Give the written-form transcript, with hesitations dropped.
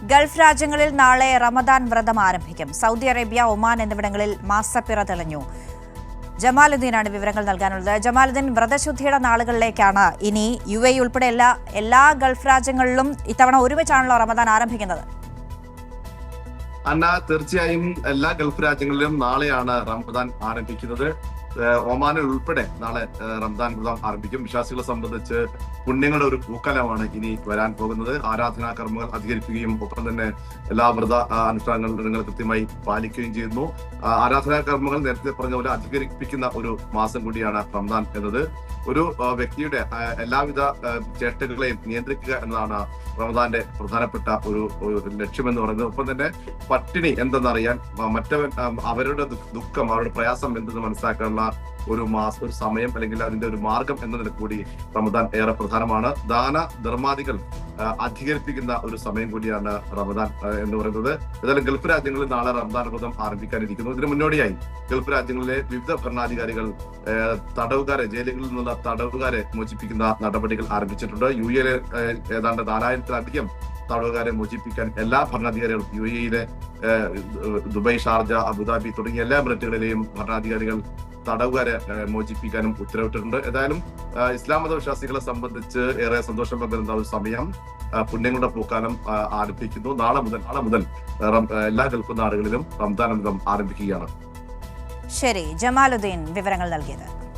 Gulf രാജ്യങ്ങളിൽ നാളെ റമദാൻ വ്രതം ആരംഭിക്കും. സൗദി അറേബ്യ, ഒമാൻ എന്നിവിടങ്ങളിൽ മാസപ്പിറ തെളിഞ്ഞു. ജമാലുദ്ദീനാണ് വിവരങ്ങൾ നൽകാനുള്ളത്. ജമാലുദ്ദീൻ, വ്രതശുദ്ധിയുടെ നാളുകളിലേക്കാണ് ഇനി UAE ഉൾപ്പെടെ എല്ലാ ഗൾഫ് രാജ്യങ്ങളിലും ഇത്തവണ ഒരുമിച്ചാണല്ലോ റമദാൻ ആരംഭിക്കുന്നത്. അന്ന, തീർച്ചയായും എല്ലാ ഗൾഫ് രാജ്യങ്ങളിലും നാളെയാണ് റമദാൻ ആരംഭിക്കുന്നത്. ഒമാനിൽ ഉൾപ്പെടെ നാളെ റമദാൻ വ്രതം ആരംഭിക്കും. വിശ്വാസികളെ സംബന്ധിച്ച് പുണ്യങ്ങളുടെ ഒരു പൂക്കാലമാണ് ഇനി വരാൻ പോകുന്നത്. ആരാധനാ കർമ്മങ്ങൾ അധികരിക്കുകയും ഒപ്പം തന്നെ എല്ലാ വ്രത അനുഷ്ഠാനങ്ങൾ കൃത്യമായി പാലിക്കുകയും ചെയ്യുന്നു. ആരാധനാ കർമ്മങ്ങൾ നേരത്തെ പറഞ്ഞ പോലെ അധികരിപ്പിക്കുന്ന ഒരു മാസം കൂടിയാണ് റമദാൻ എന്നത്. ഒരു വ്യക്തിയുടെ എല്ലാവിധ ചേഷ്ടകളെയും നിയന്ത്രിക്കുക എന്നതാണ് റമദാന്റെ പ്രധാനപ്പെട്ട ഒരു ലക്ഷ്യമെന്ന് പറയുന്നത്. ഒപ്പം തന്നെ പട്ടിണി എന്തെന്നറിയാൻ, മറ്റവൻ അവരുടെ ദുഃഖം, അവരുടെ പ്രയാസം എന്തെന്ന് മനസ്സിലാക്കാനുള്ള ഒരു സമയം അല്ലെങ്കിൽ അതിന്റെ ഒരു മാർഗം എന്നതിൽ കൂടി റമദാൻ ഏറെ പ്രധാനമാണ്. ദാന ധർമാദികൾ അധികരിപ്പിക്കുന്ന ഒരു സമയം കൂടിയാണ് റമദാൻ എന്ന് പറയുന്നത്. ഏതായാലും ഗൾഫ് രാജ്യങ്ങളിൽ നാളെ റമദാൻ വ്രതം ആരംഭിക്കാനിരിക്കുന്നു. ഇതിന് മുന്നോടിയായി ഗൾഫ് രാജ്യങ്ങളിലെ വിവിധ ഭരണാധികാരികൾ തടവുകാരെ, ജയിലുകളിൽ നിന്നുള്ള തടവുകാരെ മോചിപ്പിക്കുന്ന നടപടികൾ ആരംഭിച്ചിട്ടുണ്ട്. UAE ഏതാണ്ട് 4000-ലധികം തടവുകാരെ മോചിപ്പിക്കാൻ എല്ലാ ഭരണാധികാരികളും, UAE ദുബായ്, ഷാർജ, അബുദാബി തുടങ്ങിയ എല്ലാ എമിറേറ്റുകളിലെയും ഭരണാധികാരികൾ തടവുകാരെ മോചിപ്പിക്കാനും ഉത്തരവിട്ടിട്ടുണ്ട്. ഏതായാലും ഇസ്ലാം മത വിശ്വാസികളെ സംബന്ധിച്ച് ഏറെ സന്തോഷം പകരുന്ന ഒരു സമയം, പുണ്യങ്ങളുടെ പൂക്കാലം ആരംഭിക്കുന്നു. നാളെ മുതൽ എല്ലാ ഗൾഫ് നാടുകളിലും റമദാൻ വ്രതം ആരംഭിക്കുകയാണ്. ശരി, ജമാലുദ്ദീൻ വിവരങ്ങൾ നൽകിയത്.